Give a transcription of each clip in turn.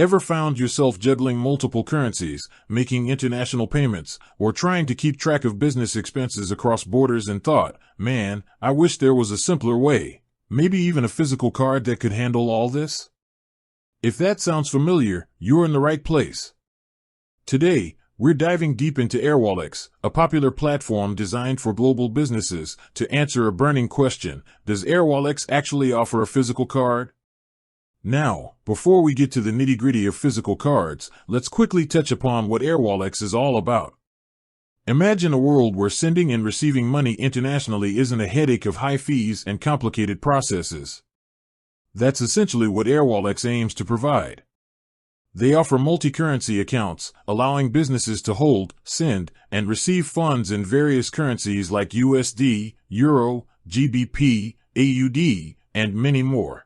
Ever found yourself juggling multiple currencies, making international payments, or trying to keep track of business expenses across borders and thought, man, I wish there was a simpler way, maybe even a physical card that could handle all this? If that sounds familiar, you're in the right place. Today, we're diving deep into Airwallex, a popular platform designed for global businesses, to answer a burning question: does Airwallex actually offer a physical card? Now, before we get to the nitty-gritty of physical cards, let's quickly touch upon what Airwallex is all about. Imagine a world where sending and receiving money internationally isn't a headache of high fees and complicated processes. That's essentially what Airwallex aims to provide. They offer multi-currency accounts, allowing businesses to hold, send, and receive funds in various currencies like USD, Euro, GBP, AUD, and many more.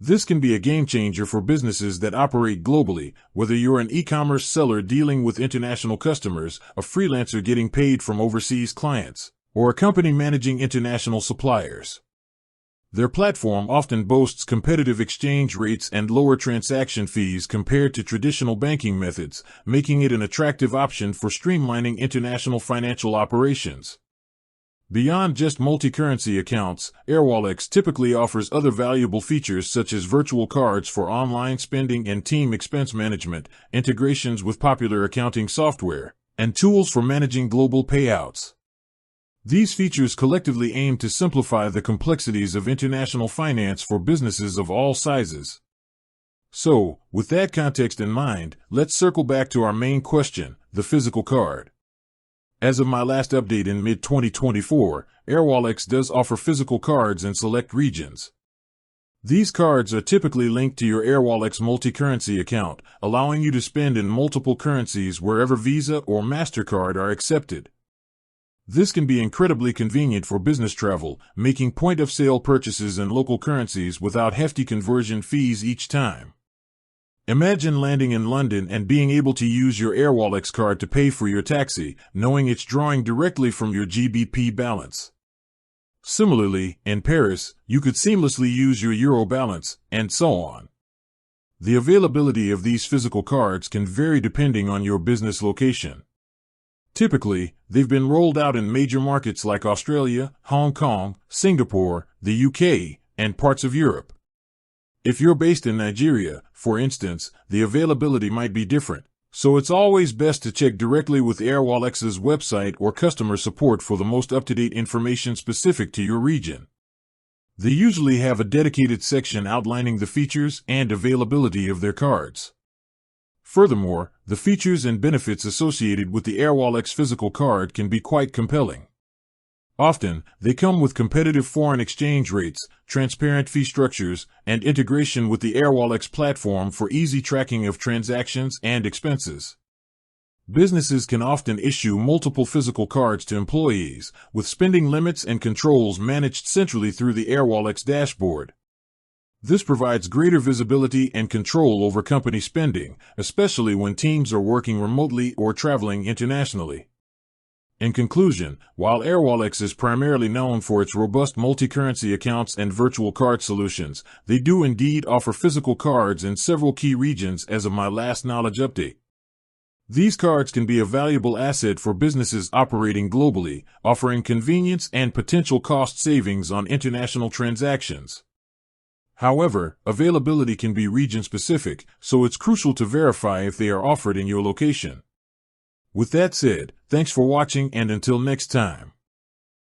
This can be a game-changer for businesses that operate globally, whether you're an e-commerce seller dealing with international customers, a freelancer getting paid from overseas clients, or a company managing international suppliers. Their platform often boasts competitive exchange rates and lower transaction fees compared to traditional banking methods, making it an attractive option for streamlining international financial operations. Beyond just multi-currency accounts, Airwallex typically offers other valuable features such as virtual cards for online spending and team expense management, integrations with popular accounting software, and tools for managing global payouts. These features collectively aim to simplify the complexities of international finance for businesses of all sizes. So, with that context in mind, let's circle back to our main question: the physical card. As of my last update in mid-2024, Airwallex does offer physical cards in select regions. These cards are typically linked to your Airwallex multi-currency account, allowing you to spend in multiple currencies wherever Visa or MasterCard are accepted. This can be incredibly convenient for business travel, making point-of-sale purchases in local currencies without hefty conversion fees each time. Imagine landing in London and being able to use your Airwallex card to pay for your taxi, knowing it's drawing directly from your GBP balance. Similarly, in Paris, you could seamlessly use your Euro balance, and so on. The availability of these physical cards can vary depending on your business location. Typically, they've been rolled out in major markets like Australia, Hong Kong, Singapore, the UK, and parts of Europe. If you're based in Nigeria, for instance, the availability might be different, so it's always best to check directly with Airwallex's website or customer support for the most up-to-date information specific to your region. They usually have a dedicated section outlining the features and availability of their cards. Furthermore, the features and benefits associated with the Airwallex physical card can be quite compelling. Often, they come with competitive foreign exchange rates, transparent fee structures, and integration with the Airwallex platform for easy tracking of transactions and expenses. Businesses can often issue multiple physical cards to employees, with spending limits and controls managed centrally through the Airwallex dashboard. This provides greater visibility and control over company spending, especially when teams are working remotely or traveling internationally. In conclusion, while Airwallex is primarily known for its robust multi-currency accounts and virtual card solutions, they do indeed offer physical cards in several key regions as of my last knowledge update. These cards can be a valuable asset for businesses operating globally, offering convenience and potential cost savings on international transactions. However, availability can be region-specific, so it's crucial to verify if they are offered in your location. With that said, thanks for watching, and until next time.